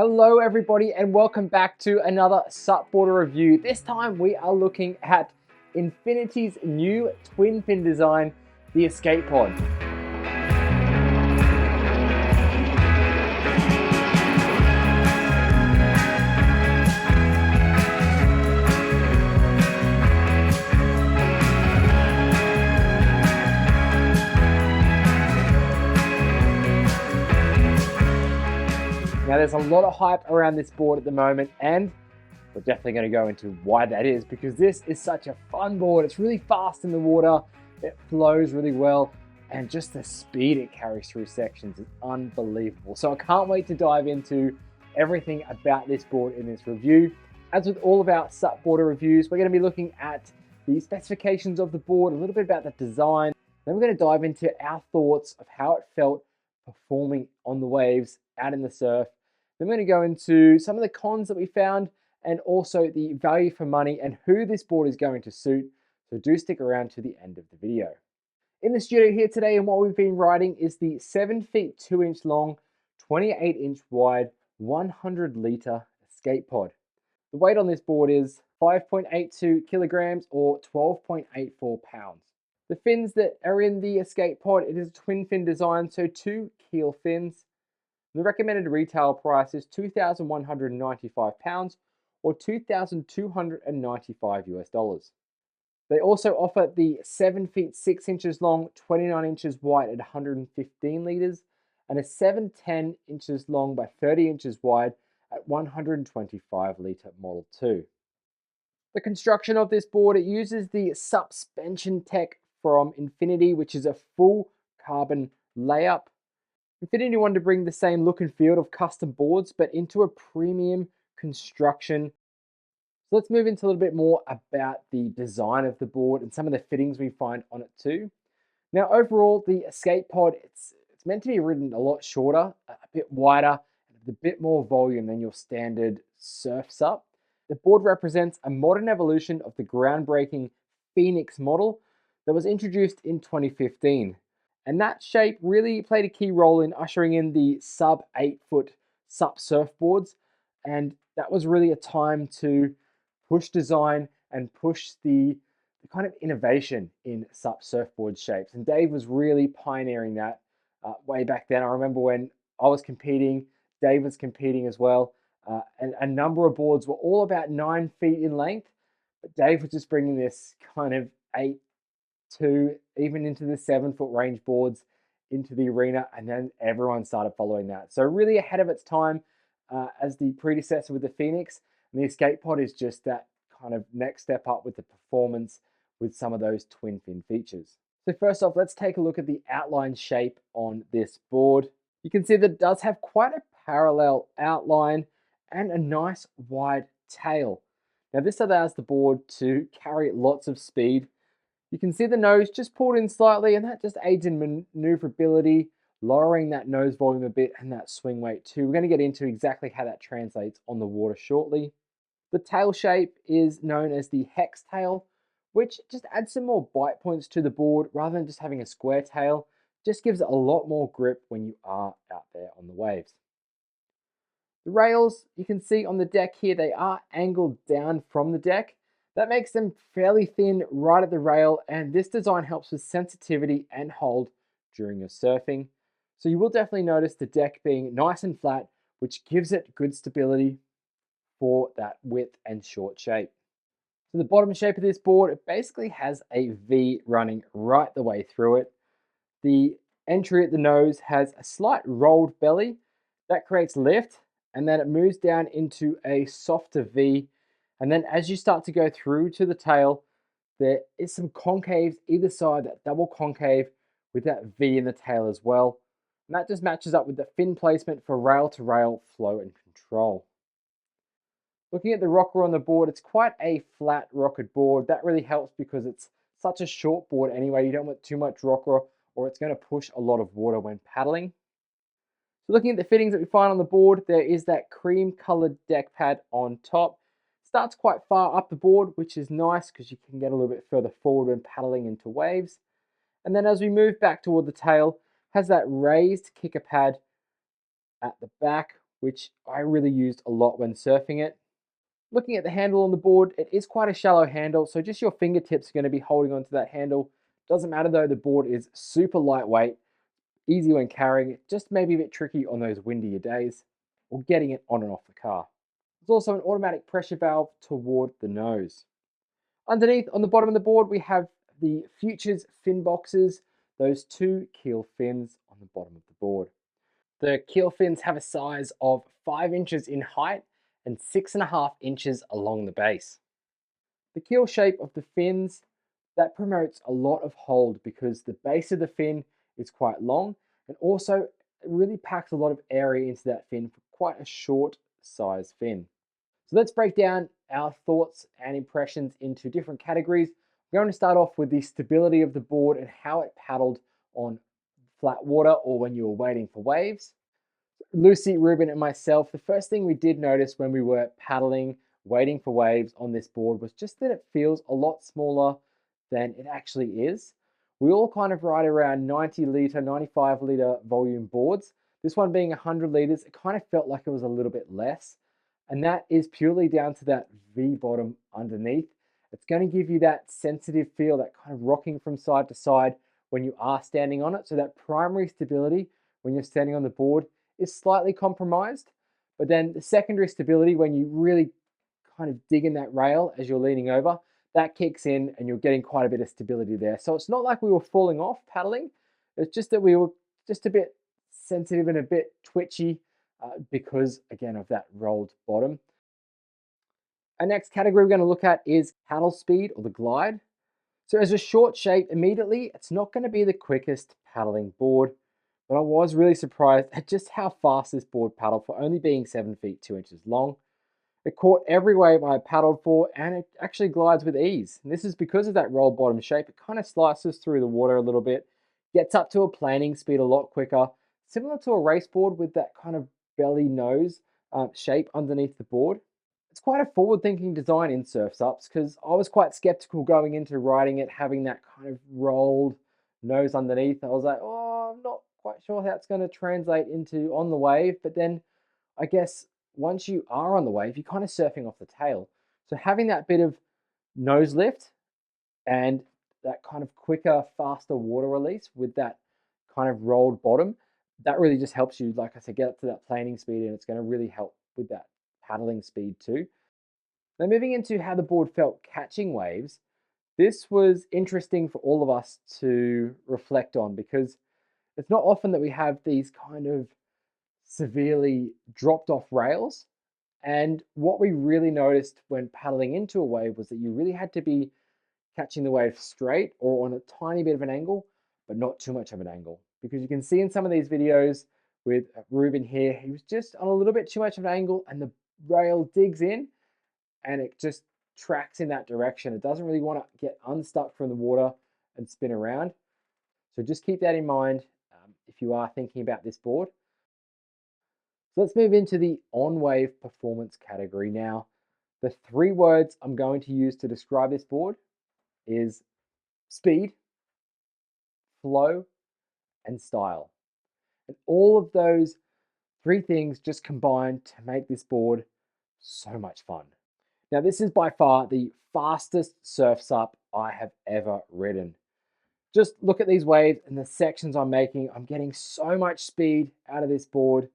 Hello everybody and welcome back to another SUPboarder review. This time we are looking at Infinity's new twin fin design, the Escape Pod. Now there's a lot of hype around this board at the moment, and we're definitely going to go into why that is, because this is such a fun board. It's really fast in the water, it flows really well, and just the speed it carries through sections is unbelievable. So I can't wait to dive into everything about this board in this review. As with all of our SUPboarder reviews, we're going to be looking at the specifications of the board, a little bit about the design, then we're going to dive into our thoughts of how it felt performing on the waves, out in the surf. Then we're going to go into some of the cons that we found and also the value for money and who this board is going to suit. So do stick around to the end of the video. In the studio here today, and what we've been riding is the 7 feet 2 inch long, 28 inch wide, 100 litre Escape Pod. The weight on this board is 5.82 kilograms or 12.84 pounds. The fins that are in the Escape Pod, it is a twin fin design, so 2 keel fins. The recommended retail price is £2,195 or $2,295 US. They also offer the 7 feet 6 inches long, 29 inches wide at 115 litres and a 710 inches long by 30 inches wide at 125 litre Model 2. The construction of this board, it uses the suspension tech from Infinity, which is a full carbon layup. Infinity wanted to bring the same look and feel of custom boards, but into a premium construction. So let's move into a little bit more about the design of the board and some of the fittings we find on it too. Now, overall, the Escape Pod, it's meant to be ridden a lot shorter, a bit wider, and with a bit more volume than your standard surf SUP. The board represents a modern evolution of the groundbreaking Phoenix model that was introduced in 2015. And that shape really played a key role in ushering in the sub 8-foot SUP surfboards. And that was really a time to push design and push the kind of innovation in SUP surfboard shapes. And Dave was really pioneering that way back then. I remember when I was competing, Dave was competing as well. And a number of boards were all about 9 feet in length. But Dave was just bringing this kind of 8 to even into the 7-foot range boards into the arena, and then everyone started following that. So really ahead of its time as the predecessor with the Phoenix, and the Escape Pod is just that kind of next step up with the performance with some of those twin fin features. So first off, let's take a look at the outline shape on this board. You can see that it does have quite a parallel outline and a nice wide tail. Now this allows the board to carry lots of speed. You can see the nose just pulled in slightly, and that just aids in maneuverability, lowering that nose volume a bit and that swing weight too. We're going to get into exactly how that translates on the water shortly. The tail shape is known as the hex tail, which just adds some more bite points to the board rather than just having a square tail. Just gives it a lot more grip when you are out there on the waves. The rails, you can see on the deck here, they are angled down from the deck. That makes them fairly thin right at the rail, and this design helps with sensitivity and hold during your surfing. So you will definitely notice the deck being nice and flat, which gives it good stability for that width and short shape. So the bottom shape of this board, it basically has a V running right the way through it. The entry at the nose has a slight rolled belly that creates lift, and then it moves down into a softer V. And then as you start to go through to the tail, there is some concaves either side, that double concave with that V in the tail as well. And that just matches up with the fin placement for rail to rail flow and control. Looking at the rocker on the board, it's quite a flat rockered board. That really helps because it's such a short board anyway. You don't want too much rocker or it's going to push a lot of water when paddling. So looking at the fittings that we find on the board, there is that cream colored deck pad on top. Starts quite far up the board, which is nice because you can get a little bit further forward when paddling into waves. And then as we move back toward the tail, has that raised kicker pad at the back which I really used a lot when surfing it. Looking at the handle on the board, it is quite a shallow handle, so just your fingertips are going to be holding onto that handle. Doesn't matter though, the board is super lightweight, easy when carrying, just maybe a bit tricky on those windier days, or getting it on and off the car. There's also an automatic pressure valve toward the nose. Underneath, on the bottom of the board, we have the Futures fin boxes, those two keel fins on the bottom of the board. The keel fins have a size of 5 inches in height and 6.5 inches along the base. The keel shape of the fins, that promotes a lot of hold because the base of the fin is quite long, and also it really packs a lot of area into that fin for quite a short size fin. So let's break down our thoughts and impressions into different categories. We're going to start off with the stability of the board and how it paddled on flat water or when you were waiting for waves. Lucy, Ruben, and myself, the first thing we did notice when we were paddling, waiting for waves on this board was just that it feels a lot smaller than it actually is. We all kind of ride around 90 litre, 95 litre volume boards. This one being 100 litres, it kind of felt like it was a little bit less. And that is purely down to that V bottom underneath. It's going to give you that sensitive feel, that kind of rocking from side to side when you are standing on it. So that primary stability when you're standing on the board is slightly compromised, but then the secondary stability, when you really kind of dig in that rail as you're leaning over, that kicks in and you're getting quite a bit of stability there. So it's not like we were falling off paddling. It's just that we were just a bit sensitive and a bit twitchy because, again, of that rolled bottom. Our next category we're going to look at is paddle speed, or the glide. So as a short shape, immediately, it's not going to be the quickest paddling board, but I was really surprised at just how fast this board paddled for only being 7 feet 2 inches long. It caught every wave I paddled for, and it actually glides with ease. And this is because of that roll bottom shape. It kind of slices through the water a little bit, gets up to a planing speed a lot quicker, similar to a race board with that kind of belly nose shape underneath the board. It's quite a forward-thinking design in surf SUPs because I was quite skeptical going into riding it, having that kind of rolled nose underneath. I was like, oh, I'm not quite sure how it's going to translate into on the wave. But then I guess once you are on the wave, you're kind of surfing off the tail. So having that bit of nose lift and that kind of quicker, faster water release with that kind of rolled bottom, that really just helps you, like I said, get up to that planing speed, and it's going to really help with that paddling speed too. Now, moving into how the board felt catching waves, this was interesting for all of us to reflect on because it's not often that we have these kind of severely dropped off rails. And what we really noticed when paddling into a wave was that you really had to be catching the wave straight or on a tiny bit of an angle, but not too much of an angle. Because you can see in some of these videos with Ruben here, he was just on a little bit too much of an angle and the rail digs in and it just tracks in that direction. It doesn't really want to get unstuck from the water and spin around. So just keep that in mind if you are thinking about this board. So let's move into the on-wave performance category now. The 3 words I'm going to use to describe this board is speed, flow, and style. And all of those 3 things just combine to make this board so much fun. Now, this is by far the fastest surf SUP I have ever ridden. Just look at these waves and the sections I'm making. I'm getting so much speed out of this board.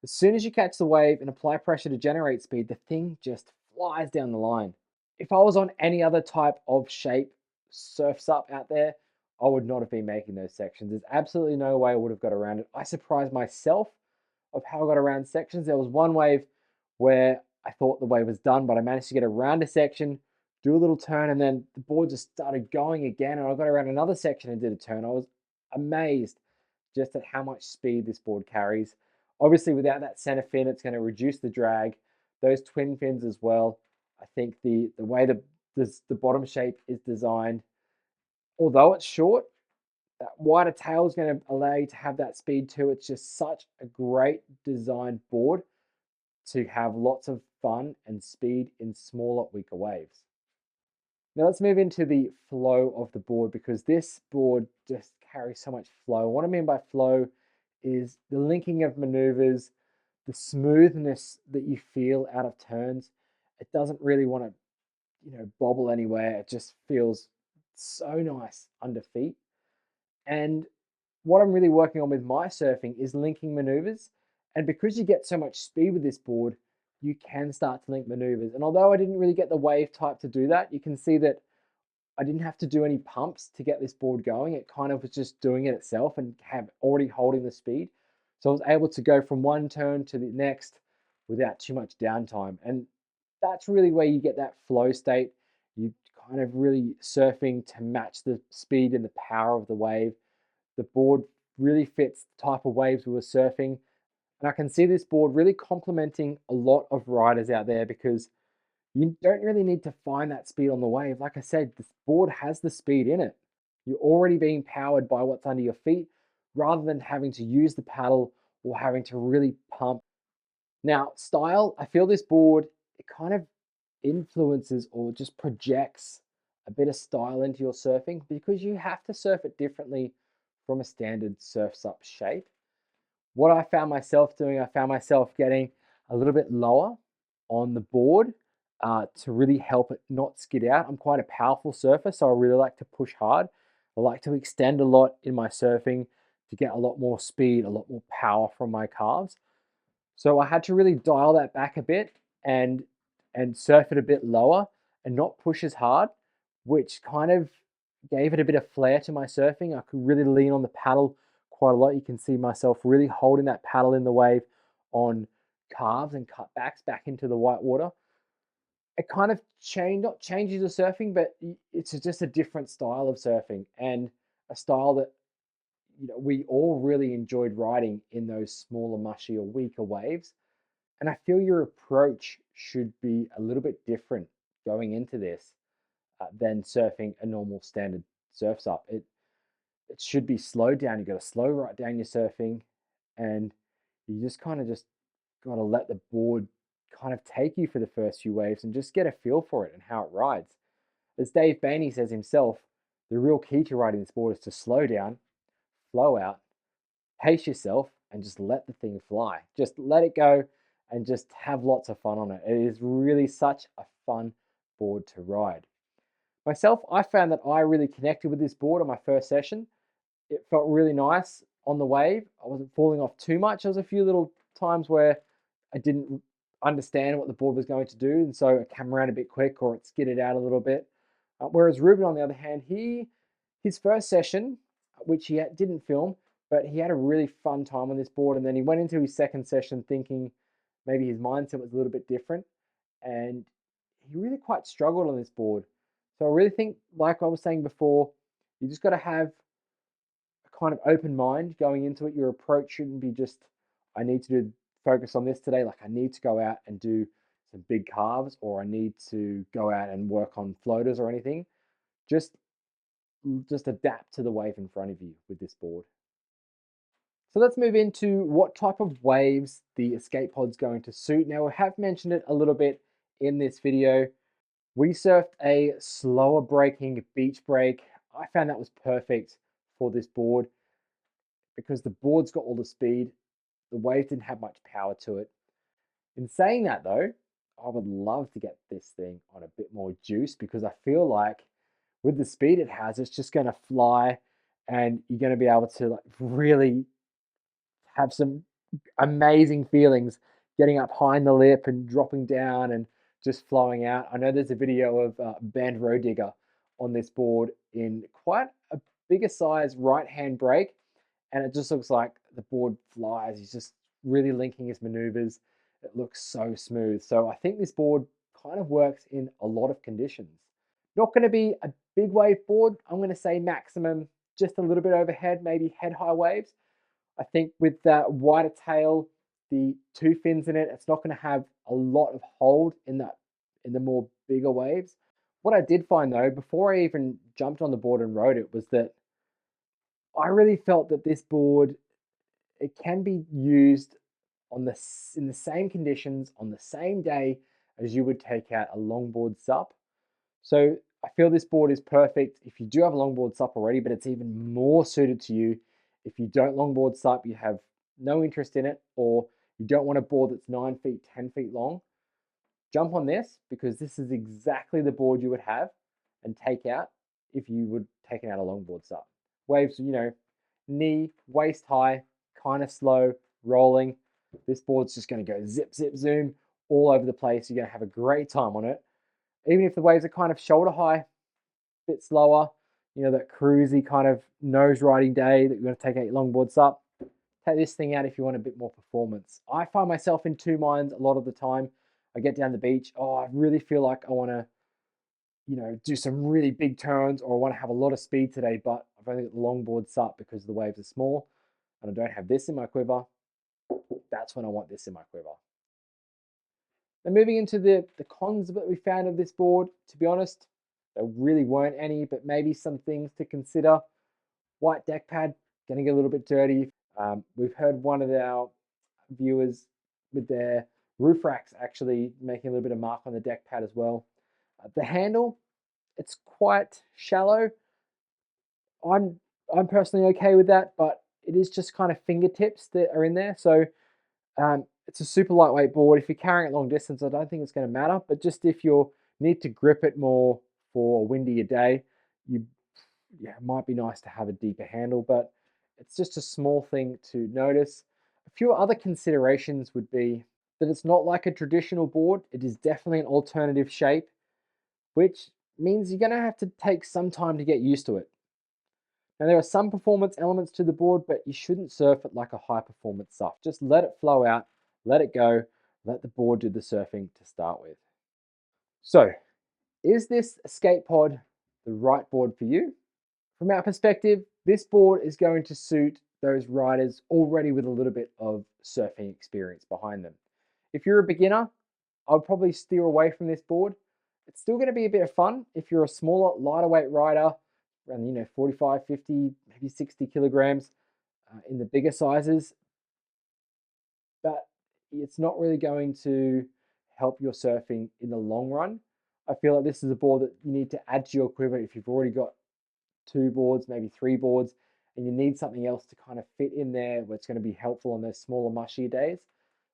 As soon as you catch the wave and apply pressure to generate speed, the thing just flies down the line. If I was on any other type of shape surf SUP out there, I would not have been making those sections. There's absolutely no way I would have got around it. I surprised myself of how I got around sections. There was one wave where I thought the wave was done, but I managed to get around a section, do a little turn, and then the board just started going again, and I got around another section and did a turn. I was amazed just at how much speed this board carries. Obviously, without that center fin, it's going to reduce the drag. Those twin fins as well. I think the way the bottom shape is designed, although it's short, that wider tail is going to allow you to have that speed too. It's just such a great designed board to have lots of fun and speed in smaller, weaker waves. Now let's move into the flow of the board because this board just carries so much flow. What I mean by flow is the linking of maneuvers, the smoothness that you feel out of turns. It doesn't really want to, bobble anywhere. It just feels so nice under feet. And what I'm really working on with my surfing is linking maneuvers. And because you get so much speed with this board, you can start to link maneuvers. And although I didn't really get the wave type to do that, you can see that I didn't have to do any pumps to get this board going. It kind of was just doing it itself and have already holding the speed. So I was able to go from one turn to the next without too much downtime. And that's really where you get that flow state. You kind of really surfing to match the speed and the power of the wave. The board really fits the type of waves we were surfing. And I can see this board really complementing a lot of riders out there because you don't really need to find that speed on the wave. Like I said, this board has the speed in it. You're already being powered by what's under your feet rather than having to use the paddle or having to really pump. Now, style, I feel this board, it kind of influences or just projects a bit of style into your surfing because you have to surf it differently from a standard surf SUP shape. What I found myself doing, I found myself getting a little bit lower on the board to really help it not skid out. I'm quite a powerful surfer, so I really like to push hard. I like to extend a lot in my surfing to get a lot more speed, a lot more power from my calves. So I had to really dial that back a bit and surf it a bit lower and not push as hard, which kind of gave it a bit of flair to my surfing. I could really lean on the paddle quite a lot. You can see myself really holding that paddle in the wave on calves and cutbacks back into the white water. It kind of not changes the surfing, but it's just a different style of surfing and a style that we all really enjoyed riding in those smaller, mushier, weaker waves. And I feel your approach should be a little bit different going into this than surfing a normal standard surf SUP. It should be slowed down. You got to slow right down your surfing, and you just kind of just got to let the board kind of take you for the first few waves and just get a feel for it and how it rides. As Dave Bainey says himself, the real key to riding this board is to slow down, flow out, pace yourself, and just let the thing fly. Just let it go and just have lots of fun on it. It is really such a fun board to ride. Myself, I found that I really connected with this board on my first session. It felt really nice on the wave. I wasn't falling off too much. There was a few little times where I didn't understand what the board was going to do, and so it came around a bit quick or it skidded out a little bit. Whereas Ruben, on the other hand, his first session, which he didn't film, but he had a really fun time on this board, and then he went into his second session thinking maybe his mindset was a little bit different, and he really quite struggled on this board. So I really think, like I was saying before, you just got to have a kind of open mind going into it. Your approach shouldn't be just, I need to focus on this today. Like I need to go out and do some big carves, or I need to go out and work on floaters or anything. Just adapt to the wave in front of you with this board. So let's move into what type of waves the escape pod's going to suit. Now, we have mentioned it a little bit in this video. We surfed a slower breaking beach break. I found that was perfect for this board because the board's got all the speed. The wave didn't have much power to it. In saying that though, I would love to get this thing on a bit more juice because I feel like with the speed it has, it's just going to fly and you're going to be able to like really have some amazing feelings getting up high in the lip and dropping down and just flowing out. I know there's a video of Band Road Digger on this board in quite a bigger size right-hand break, and it just looks like the board flies. He's just really linking his maneuvers. It looks so smooth. So I think this board kind of works in a lot of conditions. Not going to be a big wave board. I'm going to say maximum just a little bit overhead, maybe head high waves. I think with that wider tail, the two fins in it, it's not going to have a lot of hold in the more bigger waves. What I did find though, before I even jumped on the board and rode it, was that I really felt that this board, it can be used in the same conditions on the same day as you would take out a longboard SUP. So I feel this board is perfect if you do have a longboard SUP already, but it's even more suited to you if you don't longboard SUP, you have no interest in it, or you don't want a board that's 9 feet, 10 feet long, jump on this, because this is exactly the board you would have and take out if you would taken out a longboard SUP. Waves, knee, waist high, kind of slow, rolling. This board's just going to go zip, zip, zoom all over the place. You're going to have a great time on it. Even if the waves are kind of shoulder high, a bit slower, that cruisy kind of nose riding day that you're going to take out your longboard SUP, take this thing out if you want a bit more performance. I find myself in two minds a lot of the time. I get down the beach, I really feel like I want to, do some really big turns, or I want to have a lot of speed today, but I've only got the longboard SUP because the waves are small and I don't have this in my quiver. That's when I want this in my quiver. Now moving into the cons that we found of this board, to be honest, there really weren't any, but maybe some things to consider. White deck pad, going to get a little bit dirty. We've heard one of our viewers with their roof racks actually making a little bit of mark on the deck pad as well. The handle, it's quite shallow. I'm personally okay with that, but it is just kind of fingertips that are in there. So it's a super lightweight board. If you're carrying it long distance, I don't think it's going to matter. But just if you need to grip it more for a windier day, it might be nice to have a deeper handle, but it's just a small thing to notice. A few other considerations would be that it's not like a traditional board. It is definitely an alternative shape, which means you're going to have to take some time to get used to it. Now, there are some performance elements to the board, but you shouldn't surf it like a high performance SUP. Just let it flow out, let it go, let the board do the surfing to start with. So, is this escape pod the right board for you? From our perspective, this board is going to suit those riders already with a little bit of surfing experience behind them. If you're a beginner, I would probably steer away from this board. It's still going to be a bit of fun if you're a smaller, lighter weight rider, around 45, 50, maybe 60 kilograms in the bigger sizes. But it's not really going to help your surfing in the long run. I feel like this is a board that you need to add to your quiver if you've already got 2 boards, maybe 3 boards, and you need something else to kind of fit in there where it's going to be helpful on those smaller, mushier days.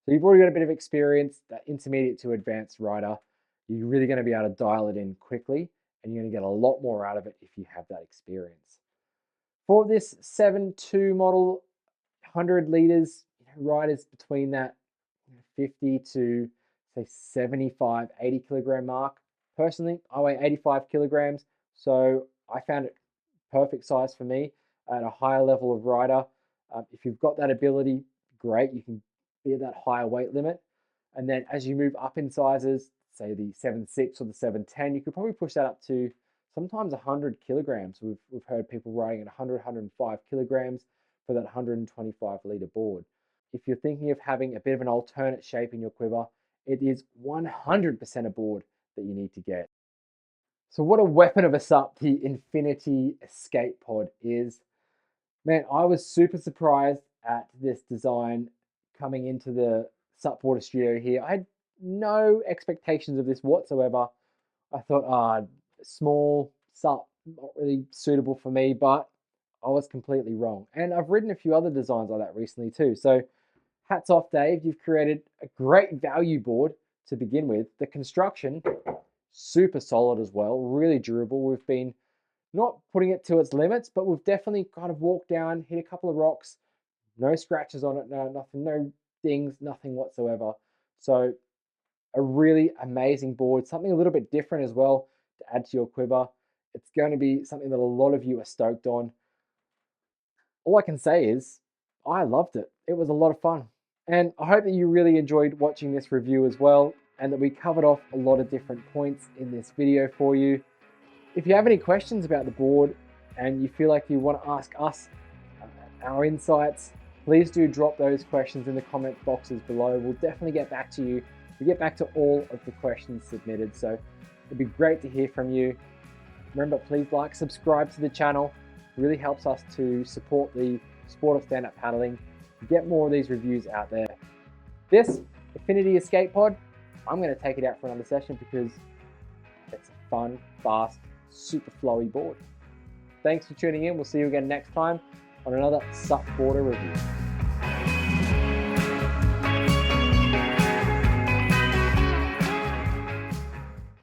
So you've already got a bit of experience, that intermediate to advanced rider. You're really going to be able to dial it in quickly, and you're going to get a lot more out of it if you have that experience. For this 7.2 model, 100 liters, riders between that 50 to say 75, 80 kilogram mark. Personally, I weigh 85 kilograms, so I found it perfect size for me at a higher level of rider. If you've got that ability, great, you can be at that higher weight limit. And then as you move up in sizes, say the 7.6 or the 7.10, you could probably push that up to sometimes 100 kilograms. We've heard people riding at 100, 105 kilograms for that 125 liter board. If you're thinking of having a bit of an alternate shape in your quiver, it is 100% a board that you need to get. So what a weapon of a SUP the Infinity Escape Pod is. Man, I was super surprised at this design coming into the SUPboarder studio here. I had no expectations of this whatsoever. I thought, small SUP, not really suitable for me, but I was completely wrong. And I've ridden a few other designs like that recently too. So hats off, Dave. You've created a great value board to begin with. The construction, super solid as well, really durable. We've been not putting it to its limits, but we've definitely kind of walked down, hit a couple of rocks, no scratches on it, no nothing, no dings, nothing whatsoever. So a really amazing board, something a little bit different as well to add to your quiver. It's going to be something that a lot of you are stoked on. All I can say is I loved it. It was a lot of fun. And I hope that you really enjoyed watching this review as well, and that we covered off a lot of different points in this video for you. If you have any questions about the board and you feel like you want to ask us our insights, please do drop those questions in the comment boxes below. We'll definitely get back to you. We get back to all of the questions submitted, so it'd be great to hear from you. Remember, please like, subscribe to the channel. It really helps us to support the sport of stand-up paddling, get more of these reviews out there. This Infinity Escape Pod, I'm going to take it out for another session because it's a fun, fast, super flowy board. Thanks for tuning in. We'll see you again next time on another SUPboarder review.